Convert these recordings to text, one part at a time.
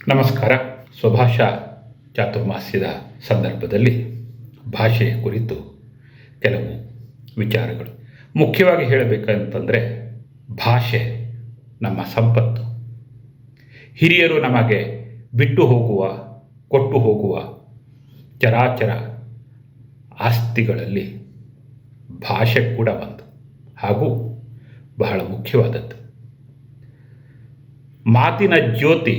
ನಮಸ್ಕಾರ. ಸ್ವಭಾಷಾ ಚಾತುರ್ಮಾಸ್ಯದ ಸಂದರ್ಭದಲ್ಲಿ ಭಾಷೆಯ ಕುರಿತು ಕೆಲವು ವಿಚಾರಗಳು. ಮುಖ್ಯವಾಗಿ ಹೇಳಬೇಕಂತಂದರೆ, ಭಾಷೆ ನಮ್ಮ ಸಂಪತ್ತು. ಹಿರಿಯರು ನಮಗೆ ಬಿಟ್ಟು ಹೋಗುವ, ಕೊಟ್ಟು ಹೋಗುವ ಚರಾಚರ ಆಸ್ತಿಗಳಲ್ಲಿ ಭಾಷೆ ಕೂಡ ಒಂದು, ಹಾಗೂ ಬಹಳ ಮುಖ್ಯವಾದದ್ದು. ಮಾತಿನ ಜ್ಯೋತಿ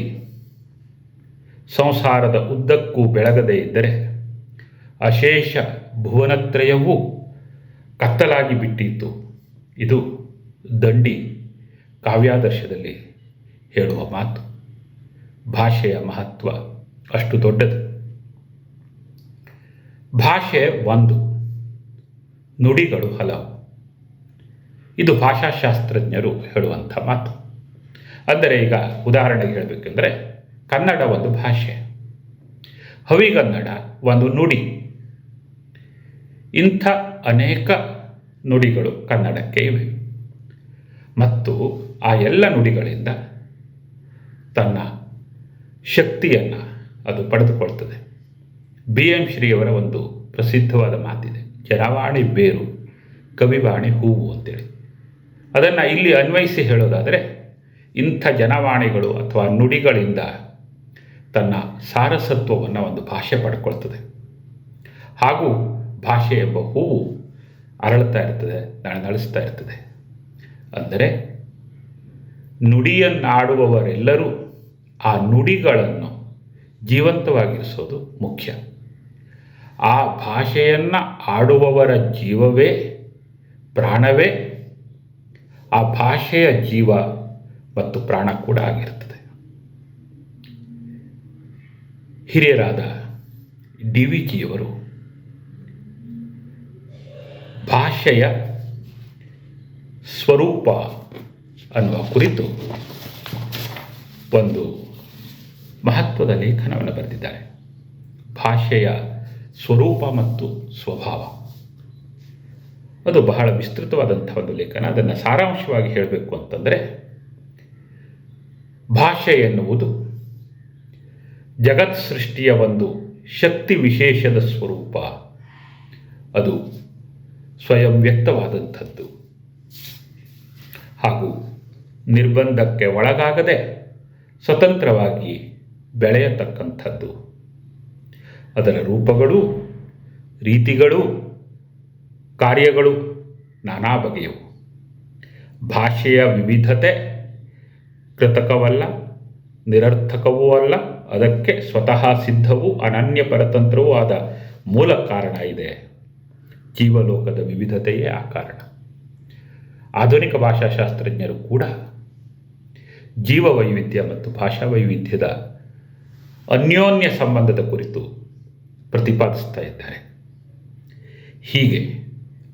ಸಂಸಾರದ ಉದ್ದಕ್ಕೂ ಬೆಳಗದೇ ಇದ್ದರೆ ಅಶೇಷ ಭುವನತ್ರಯವೂ ಕತ್ತಲಾಗಿ ಬಿಟ್ಟಿತ್ತು. ಇದು ದಂಡಿ ಕಾವ್ಯಾದರ್ಶದಲ್ಲಿ ಹೇಳುವ ಮಾತು. ಭಾಷೆಯ ಮಹತ್ವ ಅಷ್ಟು ದೊಡ್ಡದು. ಭಾಷೆ ಒಂದು, ನುಡಿಗಳು ಹಲವು. ಇದು ಭಾಷಾಶಾಸ್ತ್ರಜ್ಞರು ಹೇಳುವಂಥ ಮಾತು. ಅಂದರೆ ಈಗ ಉದಾಹರಣೆಗೆ ಹೇಳಬೇಕೆಂದರೆ, ಕನ್ನಡ ಒಂದು ಭಾಷೆ, ಹವಿಗನ್ನಡ ಒಂದು ನುಡಿ. ಇಂಥ ಅನೇಕ ನುಡಿಗಳು ಕನ್ನಡಕ್ಕೆ ಇವೆ ಮತ್ತು ಆ ಎಲ್ಲ ನುಡಿಗಳಿಂದ ತನ್ನ ಶಕ್ತಿಯನ್ನು ಅದು ಪಡೆದುಕೊಳ್ತದೆ. BM ಶ್ರೀಯವರ ಒಂದು ಪ್ರಸಿದ್ಧವಾದ ಮಾತಿದೆ, ಜನವಾಣಿ ಬೇರು, ಕವಿವಾಣಿ ಹೂವು ಅಂತೇಳಿ. ಅದನ್ನು ಇಲ್ಲಿ ಅನ್ವಯಿಸಿ ಹೇಳೋದಾದರೆ, ಇಂಥ ಜನವಾಣಿಗಳು ಅಥವಾ ನುಡಿಗಳಿಂದ ತನ್ನ ಸಾರಸತ್ವವನ್ನು ಒಂದು ಭಾಷೆ ಪಡ್ಕೊಳ್ತದೆ. ಹಾಗೂ ಭಾಷೆ ಎಂಬ ಹೂವು ಅರಳುತ್ತಾ ಇರ್ತದೆ, ನಳನಳಿಸ್ತಾ ಇರ್ತದೆ. ಅಂದರೆ ನುಡಿಯನ್ನಾಡುವವರೆಲ್ಲರೂ ಆ ನುಡಿಗಳನ್ನು ಜೀವಂತವಾಗಿರಿಸೋದು ಮುಖ್ಯ. ಆ ಭಾಷೆಯನ್ನು ಆಡುವವರ ಜೀವವೇ, ಪ್ರಾಣವೇ ಆ ಭಾಷೆಯ ಜೀವ ಮತ್ತು ಪ್ರಾಣ ಕೂಡ ಆಗಿರ್ತದೆ. ಹಿರಿಯರಾದ DVಜಿಯವರು ಭಾಷೆಯ ಸ್ವರೂಪ ಅನ್ನುವ ಕುರಿತು ಒಂದು ಮಹತ್ವದ ಲೇಖನವನ್ನು ಬರೆದಿದ್ದಾರೆ. ಭಾಷೆಯ ಸ್ವರೂಪ ಮತ್ತು ಸ್ವಭಾವ. ಅದು ಬಹಳ ವಿಸ್ತೃತವಾದಂಥ ಒಂದು ಲೇಖನ. ಅದನ್ನು ಸಾರಾಂಶವಾಗಿ ಹೇಳಬೇಕು ಅಂತಂದರೆ, ಭಾಷೆ ಎನ್ನುವುದು ಜಗತ್ ಸೃಷ್ಟಿಯ ಒಂದು ಶಕ್ತಿ ವಿಶೇಷದ ಸ್ವರೂಪ. ಅದು ಸ್ವಯಂ ವ್ಯಕ್ತವಾದಂಥದ್ದು ಹಾಗೂ ನಿರ್ಬಂಧಕ್ಕೆ ಒಳಗಾಗದೆ ಸ್ವತಂತ್ರವಾಗಿ ಬೆಳೆಯತಕ್ಕಂಥದ್ದು. ಅದರ ರೂಪಗಳು, ರೀತಿಗಳು, ಕಾರ್ಯಗಳು ನಾನಾ ಬಗೆಯವು. ಭಾಷೆಯ ವಿವಿಧತೆ ಕೃತಕವಲ್ಲ, ನಿರರ್ಥಕವೂ ಅಲ್ಲ. ಅದಕ್ಕೆ ಸ್ವತಃ ಸಿದ್ಧವೂ ಅನನ್ಯ ಪರತಂತ್ರವೂ ಆದ ಮೂಲ ಕಾರಣ ಇದೆ. ಜೀವಲೋಕದ ವಿವಿಧತೆಯೇ ಆ ಕಾರಣ. ಆಧುನಿಕ ಭಾಷಾಶಾಸ್ತ್ರಜ್ಞರು ಕೂಡ ಜೀವ ವೈವಿಧ್ಯ ಮತ್ತು ಭಾಷಾ ವೈವಿಧ್ಯದ ಅನ್ಯೋನ್ಯ ಸಂಬಂಧದ ಕುರಿತು ಪ್ರತಿಪಾದಿಸ್ತಾ ಇದ್ದಾರೆ. ಹೀಗೆ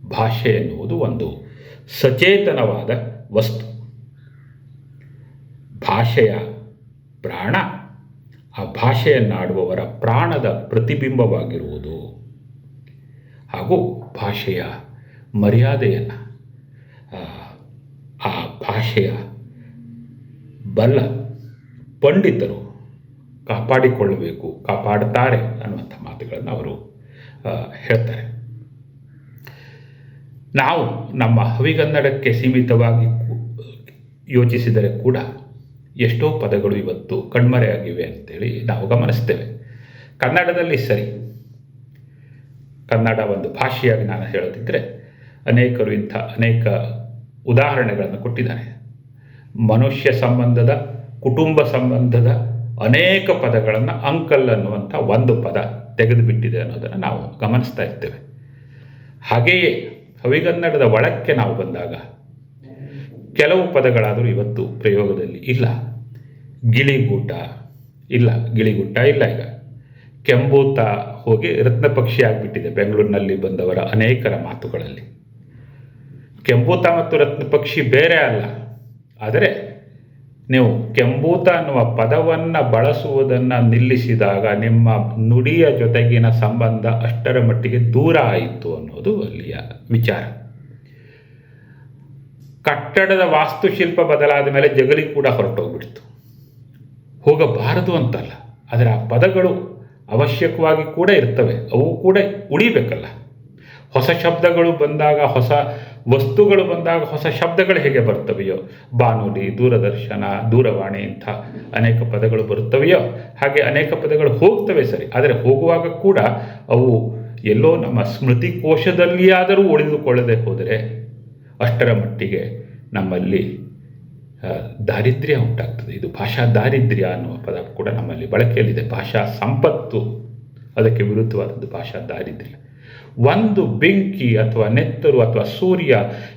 ಭಾಷೆ ಎನ್ನುವುದು ಒಂದು ಸಚೇತನವಾದ ವಸ್ತು. ಭಾಷೆಯ ಪ್ರಾಣ ಆ ಭಾಷೆಯನ್ನಾಡುವವರ ಪ್ರಾಣದ ಪ್ರತಿಬಿಂಬವಾಗಿರುವುದು. ಹಾಗೂ ಭಾಷೆಯ ಮರ್ಯಾದೆಯನ್ನು, ಆ ಭಾಷೆಯ ಬಲ್ಲ ಪಂಡಿತರು ಕಾಪಾಡಿಕೊಳ್ಳಬೇಕು, ಕಾಪಾಡುತ್ತಾರೆ ಅನ್ನುವಂಥ ಮಾತುಗಳನ್ನು ಅವರು ಹೇಳ್ತಾರೆ. ನಾವು ನಮ್ಮ ಹವಿಗನ್ನಡಕ್ಕೆ ಸೀಮಿತವಾಗಿ ಯೋಚಿಸಿದರೆ ಕೂಡ ಎಷ್ಟೋ ಪದಗಳು ಇವತ್ತು ಕಣ್ಮರೆಯಾಗಿವೆ ಅಂತೇಳಿ ನಾವು ಗಮನಿಸ್ತೇವೆ. ಕನ್ನಡದಲ್ಲಿ ಸರಿ, ಕನ್ನಡ ಒಂದು ಭಾಷೆಯಾಗಿ ನಾನು ಹೇಳೋದಿದ್ದರೆ, ಅನೇಕರು ಇಂಥ ಅನೇಕ ಉದಾಹರಣೆಗಳನ್ನು ಕೊಟ್ಟಿದ್ದಾರೆ. ಮನುಷ್ಯ ಸಂಬಂಧದ, ಕುಟುಂಬ ಸಂಬಂಧದ ಅನೇಕ ಪದಗಳನ್ನು ಅಂಕಲ್ ಅನ್ನುವಂಥ ಒಂದು ಪದ ತೆಗೆದುಬಿಟ್ಟಿದೆ ಅನ್ನೋದನ್ನು ನಾವು ಗಮನಿಸ್ತಾ ಇರ್ತೇವೆ. ಹಾಗೆಯೇ ಹವಿಗನ್ನಡದ ಒಳಕ್ಕೆ ನಾವು ಬಂದಾಗ ಕೆಲವು ಪದಗಳಾದರೂ ಇವತ್ತು ಪ್ರಯೋಗದಲ್ಲಿ ಇಲ್ಲ. ಗಿಳಿಗೂಟ ಇಲ್ಲ, ಗಿಳಿಗೂಟ ಇಲ್ಲ. ಈಗ ಕೆಂಬೂತ ಹೋಗಿ ರತ್ನಪಕ್ಷಿ ಆಗಿಬಿಟ್ಟಿದೆ ಬೆಂಗಳೂರಿನಲ್ಲಿ ಬಂದವರ ಅನೇಕರ ಮಾತುಗಳಲ್ಲಿ. ಕೆಂಬೂತ ಮತ್ತು ರತ್ನಪಕ್ಷಿ ಬೇರೆ ಅಲ್ಲ. ಆದರೆ ನೀವು ಕೆಂಬೂತ ಅನ್ನುವ ಪದವನ್ನು ಬಳಸುವುದನ್ನು ನಿಲ್ಲಿಸಿದಾಗ ನಿಮ್ಮ ನುಡಿಯ ಜೊತೆಗಿನ ಸಂಬಂಧ ಅಷ್ಟರ ಮಟ್ಟಿಗೆ ದೂರ ಆಯಿತು ಅನ್ನೋದು ಅಲ್ಲಿಯ ವಿಚಾರ. ಕಟ್ಟಡದ ವಾಸ್ತುಶಿಲ್ಪ ಬದಲಾದ ಮೇಲೆ ಜಗಲಿ ಕೂಡ ಹೊರಟೋಗ್ಬಿಡ್ತು. ಹೋಗಬಾರದು ಅಂತಲ್ಲ, ಆದರೆ ಆ ಪದಗಳು ಅವಶ್ಯಕವಾಗಿ ಕೂಡ ಇರ್ತವೆ, ಅವು ಕೂಡ ಉಳಿಬೇಕಲ್ಲ. ಹೊಸ ಶಬ್ದಗಳು ಬಂದಾಗ, ಹೊಸ ವಸ್ತುಗಳು ಬಂದಾಗ ಹೊಸ ಶಬ್ದಗಳು ಹೇಗೆ ಬರ್ತವೆಯೋ, ಬಾನುಲಿ, ದೂರದರ್ಶನ, ದೂರವಾಣಿ ಇಂಥ ಅನೇಕ ಪದಗಳು ಬರುತ್ತವೆಯೋ, ಹಾಗೆ ಅನೇಕ ಪದಗಳು ಹೋಗ್ತವೆ ಸರಿ, ಆದರೆ ಹೋಗುವಾಗ ಕೂಡ ಅವು ಎಲ್ಲೋ ನಮ್ಮ ಸ್ಮೃತಿ ಕೋಶದಲ್ಲಿಯಾದರೂ ಉಳಿದುಕೊಳ್ಳದೆ ಹೋದರೆ ಅಷ್ಟರ ಮಟ್ಟಿಗೆ ನಮ್ಮಲ್ಲಿ ದಾರಿದ್ರ್ಯ ಉಂಟಾಗ್ತದೆ. ಇದು ಭಾಷಾ ದಾರಿದ್ರ್ಯ ಅನ್ನುವ ಪದ ಕೂಡ ನಮ್ಮಲ್ಲಿ ಬಳಕೆಯಲ್ಲಿದೆ. ಭಾಷಾ ಸಂಪತ್ತು ಅದಕ್ಕೆ ವಿರುದ್ಧವಾದದ್ದು ಭಾಷಾ ದಾರಿದ್ರ್ಯ. ಒಂದು ಬೆಂಕಿ ಅಥವಾ ನೆತ್ತರು ಅಥವಾ ಸೂರ್ಯ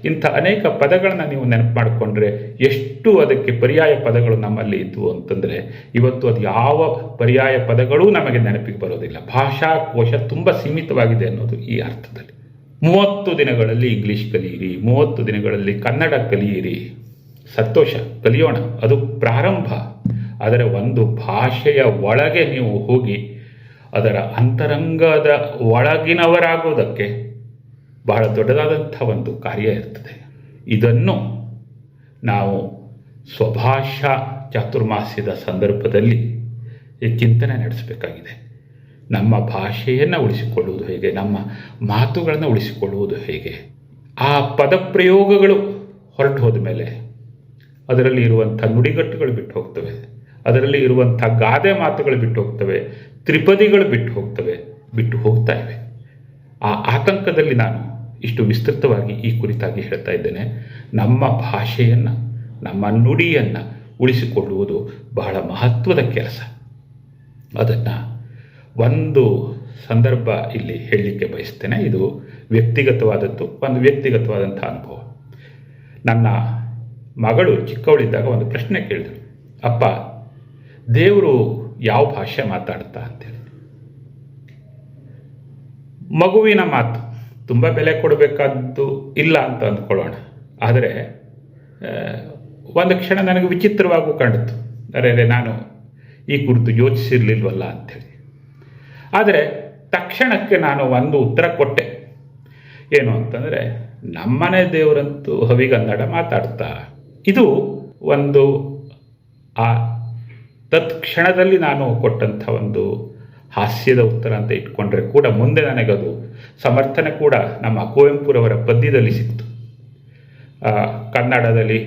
ಇಂಥ ಅನೇಕ ಪದಗಳನ್ನು ನೀವು ನೆನಪು ಮಾಡಿಕೊಂಡ್ರೆ ಎಷ್ಟು ಅದಕ್ಕೆ ಪರ್ಯಾಯ ಪದಗಳು ನಮ್ಮಲ್ಲಿ ಇದ್ವು ಅಂತಂದರೆ, ಇವತ್ತು ಅದು ಯಾವ ಪರ್ಯಾಯ ಪದಗಳೂ ನಮಗೆ ನೆನಪಿಗೆ ಬರೋದಿಲ್ಲ. ಭಾಷಾಕೋಶ ತುಂಬ ಸೀಮಿತವಾಗಿದೆ ಅನ್ನೋದು ಈ ಅರ್ಥದಲ್ಲಿ. 30 ದಿನಗಳಲ್ಲಿ ಇಂಗ್ಲೀಷ್ ಕಲಿಯಿರಿ, 30 ದಿನಗಳಲ್ಲಿ ಕನ್ನಡ ಕಲಿಯಿರಿ, ಸಂತೋಷ, ಕಲಿಯೋಣ, ಅದು ಪ್ರಾರಂಭ. ಆದರೆ ಒಂದು ಭಾಷೆಯ ಒಳಗೆ ನೀವು ಹೋಗಿ ಅದರ ಅಂತರಂಗದ ಒಳಗಿನವರಾಗುವುದಕ್ಕೆ ಬಹಳ ದೊಡ್ಡದಾದಂಥ ಒಂದು ಕಾರ್ಯ ಇರ್ತದೆ. ಇದನ್ನು ನಾವು ಸ್ವಭಾಷಾ ಚಾತುರ್ಮಾಸ್ಯದ ಸಂದರ್ಭದಲ್ಲಿ ಚಿಂತನೆ ನಡೆಸಬೇಕಾಗಿದೆ. ನಮ್ಮ ಭಾಷೆಯನ್ನು ಉಳಿಸಿಕೊಳ್ಳುವುದು ಹೇಗೆ, ನಮ್ಮ ಮಾತುಗಳನ್ನು ಉಳಿಸಿಕೊಳ್ಳುವುದು ಹೇಗೆ. ಆ ಪದಪ್ರಯೋಗಗಳು ಹೊರಟು ಹೋದ ಮೇಲೆ ಅದರಲ್ಲಿ ಇರುವಂಥ ನುಡಿಗಟ್ಟುಗಳು ಬಿಟ್ಟು ಹೋಗ್ತವೆ, ಅದರಲ್ಲಿ ಇರುವಂಥ ಗಾದೆ ಮಾತುಗಳು ಬಿಟ್ಟು ಹೋಗ್ತವೆ, ತ್ರಿಪದಿಗಳು ಬಿಟ್ಟು ಹೋಗ್ತಾ ಇವೆ. ಆ ಆತಂಕದಲ್ಲಿ ನಾನು ಇಷ್ಟು ವಿಸ್ತೃತವಾಗಿ ಈ ಕುರಿತಾಗಿ ಹೇಳ್ತಾ ಇದ್ದೇನೆ. ನಮ್ಮ ಭಾಷೆಯನ್ನು, ನಮ್ಮ ನುಡಿಯನ್ನು ಉಳಿಸಿಕೊಳ್ಳುವುದು ಬಹಳ ಮಹತ್ವದ ಕೆಲಸ. ಅದನ್ನು ಒಂದು ಸಂದರ್ಭ ಇಲ್ಲಿ ಹೇಳಲಿಕ್ಕೆ ಬಯಸ್ತೇನೆ. ಇದು ವ್ಯಕ್ತಿಗತವಾದದ್ದು, ಒಂದು ವ್ಯಕ್ತಿಗತವಾದಂಥ ಅನುಭವ. ನನ್ನ ಮಗಳು ಚಿಕ್ಕವಳಿದ್ದಾಗ ಒಂದು ಪ್ರಶ್ನೆ ಕೇಳಿದಳು, ಅಪ್ಪ, ದೇವರು ಯಾವ ಭಾಷೆ ಮಾತಾಡ್ತಾ ಅಂತೇಳಿ. ಮಗುವಿನ ಮಾತು ತುಂಬ ಬೆಲೆ ಕೊಡಬೇಕಾದ್ದು ಇಲ್ಲ ಅಂತ ಅಂದ್ಕೊಳ್ಳೋಣ, ಆದರೆ ಒಂದು ಕ್ಷಣ ನನಗೆ ವಿಚಿತ್ರವಾಗೂ ಕಂಡಿತು. ಅರೆ, ನಾನು ಈ ಕುರಿತು ಯೋಚಿಸಿರ್ಲಿಲ್ವಲ್ಲ ಅಂಥೇಳಿ. ಆದರೆ ತಕ್ಷಣಕ್ಕೆ ನಾನು ಒಂದು ಉತ್ತರ ಕೊಟ್ಟೆ. ಏನು ಅಂತಂದರೆ, ನಮ್ಮನೆ ದೇವರಂತೂ ಹವಿಗನ್ನಡ ಮಾತಾಡ್ತಾ. ಇದು ಒಂದು ಆ ತತ್ಕ್ಷಣದಲ್ಲಿ ನಾನು ಕೊಟ್ಟಂಥ ಒಂದು ಹಾಸ್ಯದ ಉತ್ತರ ಅಂತ ಇಟ್ಕೊಂಡ್ರೆ ಕೂಡ ಮುಂದೆ ನನಗದು ಸಮರ್ಥನೆ ಕೂಡ ನಮ್ಮ ಕುವೆಂಪುರವರ ಪದ್ಯದಲ್ಲಿ ಸಿಕ್ತು. ಕನ್ನಡದಲ್ಲಿ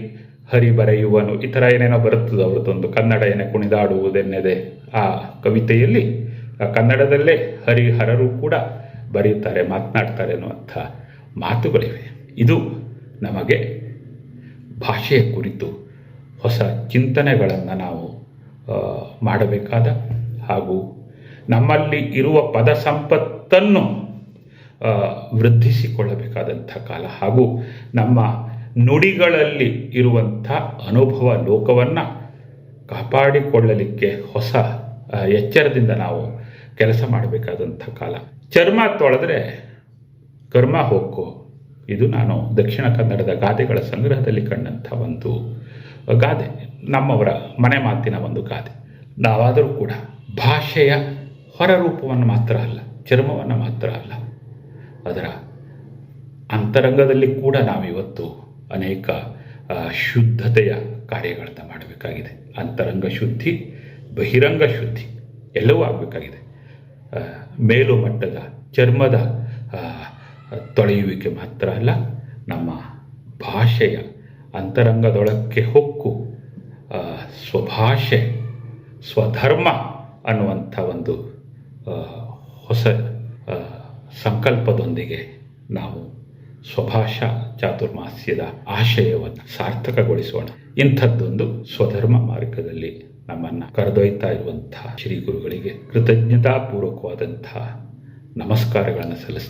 ಹರಿ ಬರೆಯುವನು, ಈ ಥರ ಏನೇನೋ ಬರುತ್ತದೆ ಅವ್ರದ್ದೊಂದು, ಕನ್ನಡ ಏನೇ ಕುಣಿದಾಡುವುದೆನ್ನದೆ. ಆ ಕವಿತೆಯಲ್ಲಿ ಕನ್ನಡದಲ್ಲೇ ಹರಿಹರರು ಕೂಡ ಬರೆಯುತ್ತಾರೆ, ಮಾತನಾಡ್ತಾರೆ ಅನ್ನುವಂಥ ಮಾತುಗಳಿವೆ. ಇದು ನಮಗೆ ಭಾಷೆಯ ಕುರಿತು ಹೊಸ ಚಿಂತನೆಗಳನ್ನು ನಾವು ಮಾಡಬೇಕಾದ, ಹಾಗೂ ನಮ್ಮಲ್ಲಿ ಇರುವ ಪದ ಸಂಪತ್ತನ್ನು ವೃದ್ಧಿಸಿಕೊಳ್ಳಬೇಕಾದಂಥ ಕಾಲ, ಹಾಗೂ ನಮ್ಮ ನುಡಿಗಳಲ್ಲಿ ಇರುವಂಥ ಅನುಭವ ಲೋಕವನ್ನು ಕಾಪಾಡಿಕೊಳ್ಳಲಿಕ್ಕೆ ಹೊಸ ಎಚ್ಚರದಿಂದ ನಾವು ಕೆಲಸ ಮಾಡಬೇಕಾದಂಥ ಕಾಲ. ಚರ್ಮ ತೊಳೆದ್ರೆ ಕರ್ಮ ಹೋಕ್ಕೋ, ಇದು ನಾನು ದಕ್ಷಿಣ ಕನ್ನಡದ ಗಾದೆಗಳ ಸಂಗ್ರಹದಲ್ಲಿ ಕಂಡಂಥ ಒಂದು ಗಾದೆ, ನಮ್ಮವರ ಮನೆ ಮಾತಿನ ಒಂದು ಗಾದೆ. ನಾವಾದರೂ ಕೂಡ ಭಾಷೆಯ ಹೊರರೂಪವನ್ನು ಮಾತ್ರ ಅಲ್ಲ, ಚರ್ಮವನ್ನು ಮಾತ್ರ ಅಲ್ಲ, ಅದರ ಅಂತರಂಗದಲ್ಲಿ ಕೂಡ ನಾವಿವತ್ತು ಅನೇಕ ಶುದ್ಧತೆಯ ಕಾರ್ಯಗಳನ್ನು ಮಾಡಬೇಕಾಗಿದೆ. ಅಂತರಂಗ ಶುದ್ಧಿ, ಬಹಿರಂಗ ಶುದ್ಧಿ ಎಲ್ಲವೂ ಆಗಬೇಕಾಗಿದೆ. ಮೇಲು ಮಟ್ಟದ ಚರ್ಮದ ತೊಳೆಯುವಿಕೆ ಮಾತ್ರ ಅಲ್ಲ, ನಮ್ಮ ಭಾಷೆಯ ಅಂತರಂಗದೊಳಕ್ಕೆ ಹೊಕ್ಕು ಸ್ವಭಾಷೆ, ಸ್ವಧರ್ಮ ಅನ್ನುವಂಥ ಒಂದು ಹೊಸ ಸಂಕಲ್ಪದೊಂದಿಗೆ ನಾವು ಸ್ವಭಾಷಾ ಚಾತುರ್ಮಾಸ್ಯದ ಆಶಯವನ್ನು ಸಾರ್ಥಕಗೊಳಿಸೋಣ. ಇಂಥದ್ದೊಂದು ಸ್ವಧರ್ಮ ಮಾರ್ಗದಲ್ಲಿ ನಮ್ಮನ್ನು ಕರೆದೊಯ್ತಾ ಇರುವಂಥ ಶ್ರೀ ಗುರುಗಳಿಗೆ ಕೃತಜ್ಞತಾಪೂರ್ವಕವಾದಂಥ ನಮಸ್ಕಾರಗಳನ್ನು ಸಲ್ಲಿಸ್ತೀನಿ.